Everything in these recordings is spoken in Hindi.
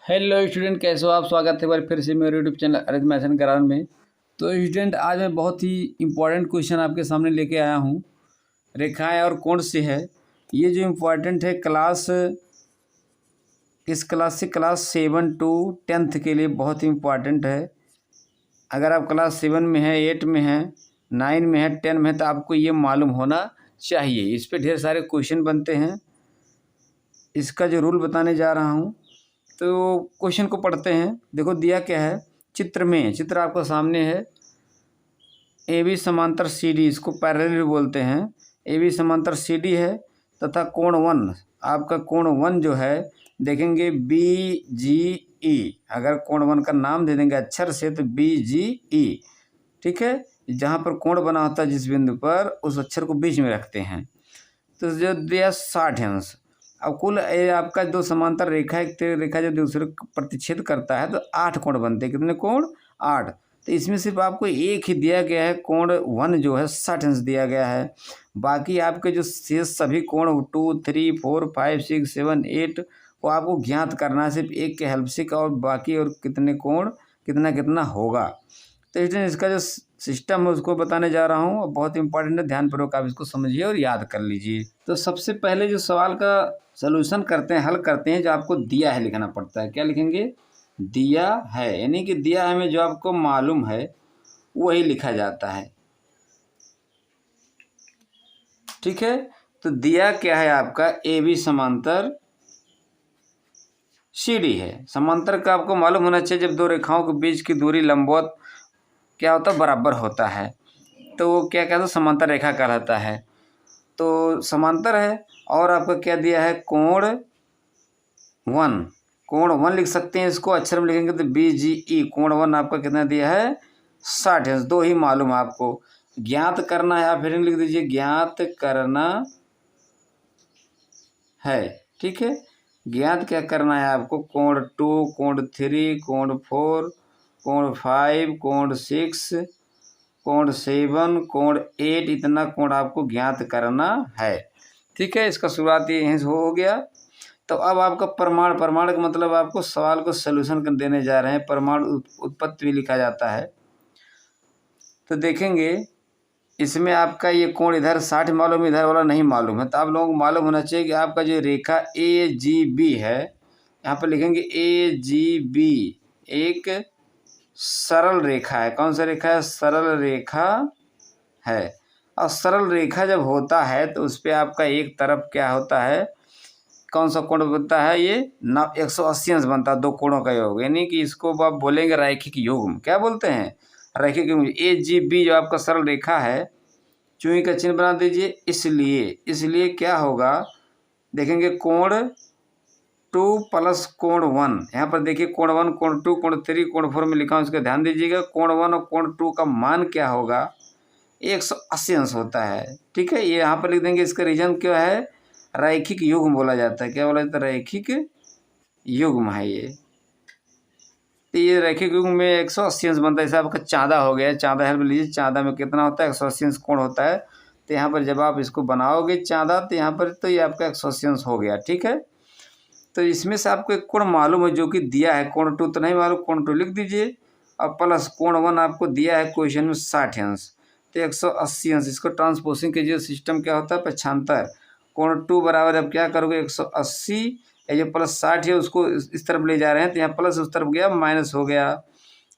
हेलो स्टूडेंट, कैसे हो आप। स्वागत है एक बार फिर से मेरे यूट्यूब चैनल अरिथमेटिक्स ग्राउंड में। तो स्टूडेंट, आज मैं बहुत ही इम्पोर्टेंट क्वेश्चन आपके सामने लेके आया हूँ। रेखाएं और कोण से है। ये जो इम्पोर्टेंट है इस क्लास से क्लास 7 to 10th के लिए बहुत ही इम्पोर्टेंट है। अगर आप क्लास 7 में है, 8 में है, 9 में है, 10 में है, तो आपको ये मालूम होना चाहिए। इस पर ढेर सारे क्वेश्चन बनते हैं। इसका जो रूल बताने जा रहा हूँ, तो क्वेश्चन को पढ़ते हैं। देखो दिया क्या है चित्र आपको सामने है। ए बी समांतर सी डी, इसको पैरेलल बोलते हैं। ए बी समांतर सी डी है तथा कोण 1, आपका कोण 1 जो है देखेंगे बी जी ई। अगर कोण 1 का नाम दे देंगे अक्षर से तो बी जी ई, ठीक है। जहाँ पर कोण बना होता है जिस बिंदु पर, उस अक्षर को बीच में रखते हैं। तो जो दिया 60 अंश। अब कुल आपका दो समांतर रेखा, एक रेखा जो दूसरे को प्रतिच्छेद करता है, तो 8 कोण बनते हैं। कितने कोण? 8। तो इसमें सिर्फ आपको एक ही दिया गया है, कोण 1 जो है 60 अंश दिया गया है। बाकी आपके जो शेष सभी कोण 2, 3, 4, 5, 6, 7, 8 को आपको ज्ञात करना है सिर्फ एक के हेल्प से, और बाकी और कितने कोण कितना कितना होगा। तो इसलिए इसका जो सिस्टम है उसको बताने जा रहा हूँ, और बहुत इंपॉर्टेंट है, ध्यानपूर्वक आप इसको समझिए और याद कर लीजिए। तो सबसे पहले जो सवाल का सलूशन करते हैं, हल करते हैं, जो आपको दिया है लिखना पड़ता है। क्या लिखेंगे? दिया है, यानी कि दिया है में जो आपको मालूम है वही लिखा जाता है, ठीक है। तो दिया क्या है आपका? ए बी समांतर सी डी है। समांतर का आपको मालूम होना चाहिए, जब दो रेखाओं के बीच की दूरी लंबवत क्या होता है? बराबर होता है, तो वो क्या कहता है? समांतर रेखा कहलाता है। तो समांतर है। और आपका क्या दिया है? कोण 1। कोण 1 लिख सकते हैं, इसको अक्षर में लिखेंगे तो बी जी ई। कोण 1 आपका कितना दिया है? 60 अंश। दो ही मालूम है आपको, ज्ञात करना है। आप फिर लिख दीजिए ज्ञात करना है, ठीक है। ज्ञात क्या करना है आपको? कोण 2, कोण 3, कोण 4, कोण 5, कोण 6, कोण 7, कोण 8, इतना कोण आपको ज्ञात करना है, ठीक है। इसका शुरुआत यहीं से हो गया। तो अब आपका प्रमाण का मतलब आपको सवाल को सलूशन कर देने जा रहे हैं। प्रमाण उत्पत्ति भी लिखा जाता है। तो देखेंगे इसमें आपका ये कोण इधर 60 मालूम, इधर वाला नहीं मालूम है। तो आप लोगों को मालूम होना चाहिए कि आपका जो रेखा ए जी बी है, यहाँ पर लिखेंगे ए जी बी एक सरल रेखा है। कौन सा रेखा है? सरल रेखा है। और सरल रेखा जब होता है तो उस पर आपका एक तरफ क्या होता है? कौन सा कोण बनता है? ये 180 अंश बनता है, दो कोणों का योग, यानी कि इसको आप बोलेंगे रैखिक युग्म। क्या बोलते हैं? रैखिक युग्म। ए जी बी जो आपका सरल रेखा है, चूही का चिन्ह बना दीजिए। इसलिए क्या होगा? देखेंगे कोण 2 प्लस कोण 1। यहाँ पर देखिए कोण 1, कोण 2, कोण 3, कोण 4 में लिखा हूँ, इसका ध्यान दीजिएगा। कोण 1 और कोण 2 का मान क्या होगा? 180 अंश होता है, ठीक है। ये यहाँ पर लिख देंगे। इसका रीजन क्या है? रैखिक युग्म बोला जाता है। क्या बोला जाता है? रैखिक युग्म है ये। तो ये रैखिक युग्म में 180 अंश बनता है। जैसे आपका चाँदा हो गया, चाँदा हेल्प लीजिए। चाँदा में कितना होता है? 180 अंश कोण होता है। तो यहाँ पर जब आप इसको बनाओगे चाँदा, तो यहाँ पर तो ये आपका 180 अंश हो गया, ठीक है। तो इसमें से आपको एक कोण मालूम है जो कि दिया है। कोण 2 तो नहीं मालूम, कोण 2 लिख दीजिए। और प्लस कोण 1 आपको दिया है क्वेश्चन में 60 अंश, तो 180 अंश। इसको ट्रांसपोजिंग कीजिए। सिस्टम क्या होता है? पक्षांतर। कोण 2 बराबर अब क्या करोगे? 180, ये जो प्लस 60 है उसको इस तरफ ले जा रहे हैं, तो यहाँ प्लस उस तरफ गया, माइनस हो गया,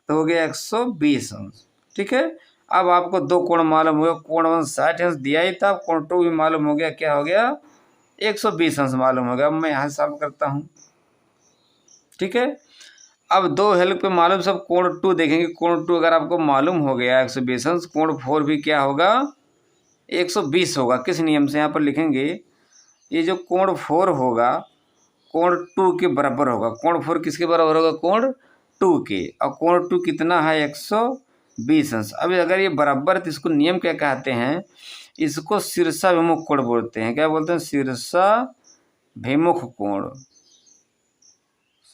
तो हो गया 120 अंश, ठीक है। अब आपको दो कोण मालूम हुआ। कोण 1 60 अंश दिया ही था, कोण 2 भी मालूम हो गया। क्या हो गया? 120 अंश मालूम हो गया। अब मैं यहाँ सॉल्व करता हूँ, ठीक है। अब दो हेल्प पे मालूम सब। कोण 2 देखेंगे। कोण 2 अगर आपको मालूम हो गया 120 अंश, कोण 4 भी क्या होगा? 120 होगा। किस नियम से? यहाँ पर लिखेंगे ये जो कोण 4 होगा कोण 2 के बराबर होगा। कोण 4 किसके बराबर होगा? कोण 2 के। और कोण 2 कितना है? 120 अंश। अब अगर ये बराबर है तो इसको नियम क्या कहते हैं? इसको शीर्षाभिमुख कोण बोलते हैं। क्या बोलते हैं? शीर्षाभिमुख कोण।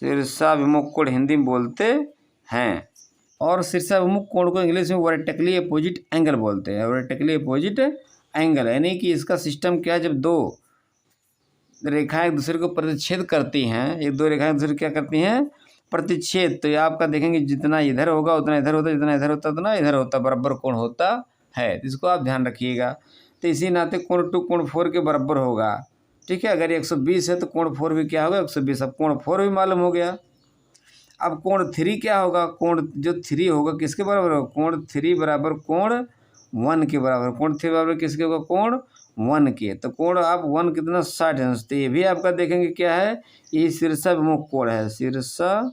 शीर्षाभिमुख कोण हिंदी में बोलते हैं। और शीर्षाभिमुख कोण को इंग्लिश में वर्टिकली अपोजिट एंगल बोलते हैं। वर्टिकली अपोजिट एंगल, यानी कि इसका सिस्टम क्या है? जब दो रेखाएं एक दूसरे को प्रतिच्छेद करती हैं, एक दो रेखाएं एक दूसरे क्या करती हैं? प्रतिच्छेद, तो ये आपका देखेंगे जितना इधर होगा उतना इधर होता, जितना इधर होता उतना इधर होता, बराबर कोण होता है। तो इसको आप ध्यान रखिएगा। तो इसी नाते कोण 2 कोण 4 के बराबर होगा। ठीक है, अगर 120 है तो कोण 4 भी क्या होगा 120। अब कोण 4 भी मालूम हो गया। अब कोण 3 क्या होगा, कोण जो 3 होगा किसके बराबर होगा, कोण 3 बराबर कोण 1 के बराबर। कोण 3 बराबर किसके होगा, कोण 1 के। तो कोण आप 1 कितना 60 अंश। तो ये भी आपका देखेंगे क्या है, ये शीर्षाभिमुख कोण है, शीर्षाभिमुख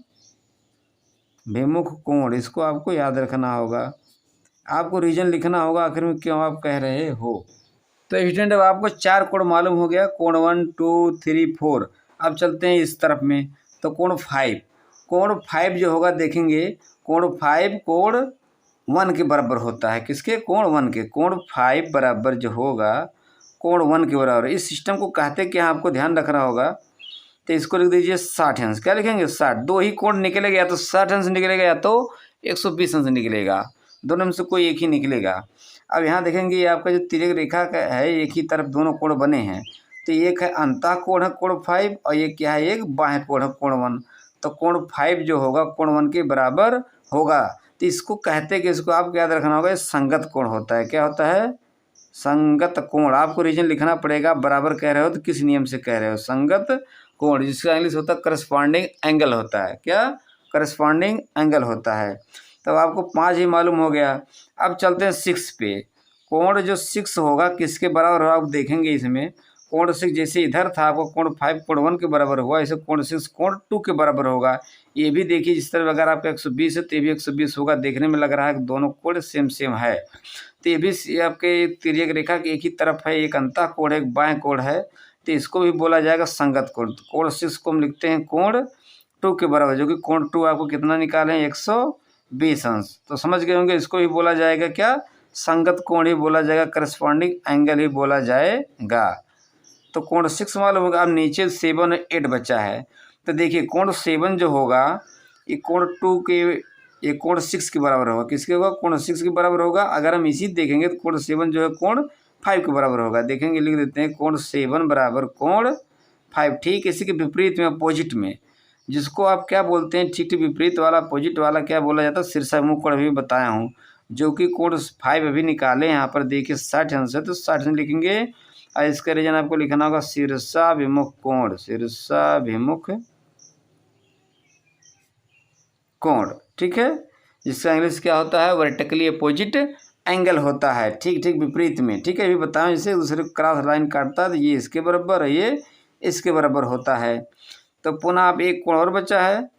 कोण। इसको आपको याद रखना होगा, आपको रीजन लिखना होगा आखिर में क्यों आप कह रहे हो। तो स्टूडेंट अब आपको 4 कोण मालूम हो गया, कोण 1 2 3 4। अब चलते हैं इस तरफ में, तो कोण 5, कोण 5 जो होगा देखेंगे, कोण 5 कोण 1 के बराबर होता है। किसके, कोण 1 के। कोण 5 बराबर जो होगा कोण 1 के बराबर। इस सिस्टम को कहते क्या आपको ध्यान रखना होगा। तो इसको लिख दीजिए 60 अंश। क्या लिखेंगे 60, दो ही कोण निकलेगा, या तो 60 अंश निकलेगा या तो 120 अंश निकलेगा, दोनों में से कोई एक ही निकलेगा। अब यहाँ देखेंगे ये आपका जो तिर्यक रेखा का है, एक ही तरफ दोनों कोण बने हैं। तो एक है अंतः कोण है कोण 5, और ये क्या है, एक बाह्य कोण है कोण 1। तो कोण 5 जो होगा कोण 1 के बराबर होगा। तो इसको कहते कि इसको आपको याद रखना होगा, संगत कोण होता है। क्या होता है, संगत कोण। आपको रीजन लिखना पड़ेगा, बराबर कह रहे हो तो किस नियम से कह रहे हो, संगत कोण, जिसका इंग्लिश होता है करस्पॉन्डिंग एंगल होता है। क्या, करस्पॉन्डिंग एंगल होता है। तब आपको 5 ही मालूम हो गया। अब चलते हैं 6 पे। कोण जो 6 होगा किसके बराबर होगा, आप देखेंगे इसमें कोण 6 जैसे इधर था आपको कोण 5 कोण 1 के बराबर हुआ, ऐसे कोण 6 कोण 2 के बराबर होगा। ये भी देखिए जिस तरह अगर आपका 120 है तो ये भी 120 होगा। देखने में लग रहा है कि दोनों कोण सेम सेम है। तो ये भी आपके तिर्यक रेखा की एक ही तरफ है, एक अंतः कोण है, एक बाह्य कोण है। तो इसको भी बोला जाएगा संगत कोण। कोण 6 को हम लिखते हैं कोण 2 के बराबर, जो कि कोण 2 आपको कितना निकालें 120 अंश। तो समझ गए होंगे, इसको भी बोला जाएगा क्या, संगत कोण ही बोला जाएगा, करस्पॉन्डिंग एंगल ही बोला जाएगा। तो कोण 6 मालूम होगा। अब नीचे 7 और 8 बचा है। तो देखिए कोण 7 जो होगा ये कोण 2 के, ये कोण 6 के बराबर होगा। किसके होगा, कोण 6 के बराबर होगा। अगर हम इसी देखेंगे तो कोण 7 जो है कोण 5 के बराबर होगा। देखेंगे लिख देते हैं कोण 7 बराबर कोण 5। ठीक इसी के विपरीत में, अपोजिट में, जिसको आप क्या बोलते हैं, ठीक विपरीत वाला अपोजिट वाला क्या बोला जाता है, शीर्षाभिमुख कोण भी बताया हूँ। जो कि कोण 5 अभी निकाले, यहाँ पर देखिए 60 अंश है तो 60 अंश लिखेंगे। और इसका रीजन आपको लिखना होगा शीर्षाभिमुख कोण, शीर्षाभिमुख कोण। ठीक है, जिसका इंग्लिश क्या होता है, वर्टिकली अपोजिट एंगल होता है। ठीक विपरीत में। ठीक है, अभी बताऊँ इसे, दूसरे क्रॉस लाइन काटता है तो ये इसके बराबर है, ये इसके बराबर होता है। तो पुनः आप एक कोण और बचा है,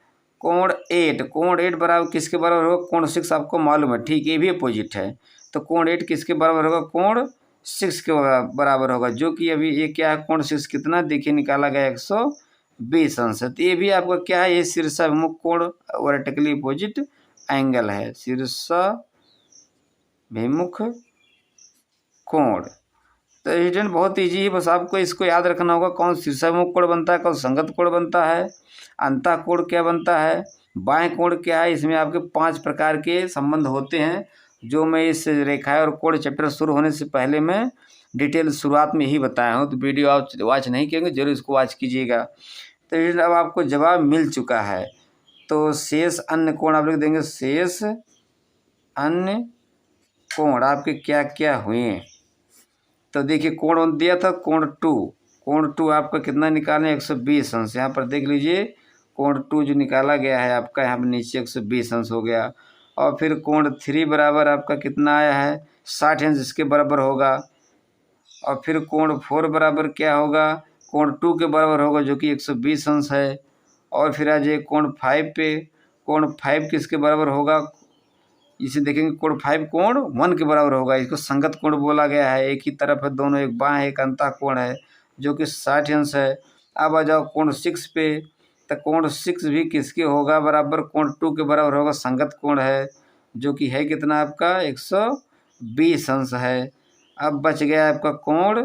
कोण 8। कोण 8 बराबर किसके बराबर होगा, कोण 6 आपको मालूम है। ठीक, ये भी अपोजिट है। तो कोण 8 किसके बराबर होगा, कोण 6 के बराबर होगा। जो कि अभी ये क्या है, कोण 6 कितना देखिए निकाला गया 120 अंश। तो ये भी आपका क्या है, ये शीर्षाभिमुख कोण, वर्टिकली अपोजिट एंगल है, शीर्षाभिमुख कोण। तो स्टूडेंट बहुत ईजी है, बस आपको इसको याद रखना होगा, कौन शीर्षाभिमुख कोण बनता है, कौन संगत कोण बनता है, अंतः कोण क्या बनता है, बाह्य कोण क्या है। इसमें आपके 5 प्रकार के संबंध होते हैं, जो मैं इस रेखाएं और कोण चैप्टर शुरू होने से पहले मैं डिटेल शुरुआत में ही बताया हूँ। तो वीडियो आप वॉच नहीं किएंगे, जरूर इसको वॉच कीजिएगा। तो स्टूडेंट अब आपको जवाब मिल चुका है। तो शेष अन्य कोण आप लिख देंगे, शेष अन्य कोण आपके क्या क्या हुए। तो देखिए कोण दिया था कोण 2, कोण 2 आपका कितना निकालें 120 अंश। यहाँ पर देख लीजिए कोण 2 जो निकाला गया है आपका, यहाँ पर नीचे 120 अंश हो गया। और फिर कोण 3 बराबर आपका कितना आया है 60 अंश, इसके बराबर होगा। और फिर कोण 4 बराबर क्या होगा, कोण 2 के बराबर होगा, जो कि 120 अंश है। और फिर आ जाइए कोण 5 पे, कोण 5 किसके बराबर होगा, इसे देखेंगे कोण 5 कोण 1 के बराबर होगा। इसको संगत कोण बोला गया है, एक ही तरफ है दोनों, एक बाएं एक अंतः कोण है, जो कि 60 अंश है। अब आ जाओ कोण 6 पे, तो कोण 6 भी किसके होगा, बराबर कोण 2 के बराबर होगा, संगत कोण है, जो कि है कितना आपका 120 अंश है। अब बच गया आपका कोण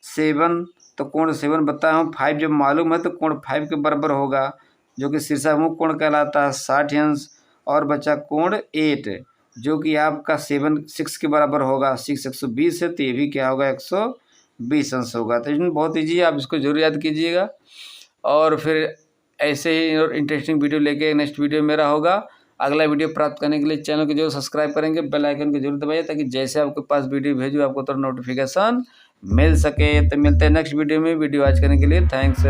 7। तो कोण 7 बताया हूँ, 5 जब मालूम है तो कोण 5 के बराबर होगा, जो कि शीर्षाभिमुख कोण कहलाता है 60 अंश। और बचा कोण 8, जो कि आपका 6 के बराबर होगा। 6 120 है तो ये भी क्या होगा 120 अंश होगा। तो इसमें बहुत ईजी है, आप इसको जरूर याद कीजिएगा। और फिर ऐसे ही और इंटरेस्टिंग वीडियो लेके नेक्स्ट वीडियो मेरा होगा। अगला वीडियो प्राप्त करने के लिए चैनल को जरूर सब्सक्राइब करेंगे, बेल आइकन को जरूर दबाइए ताकि जैसे आपके पास वीडियो भेजूँ आपको तो नोटिफिकेशन मिल सके। तो मिलते हैं नेक्स्ट वीडियो में। वीडियो वॉच करने के लिए थैंक्स।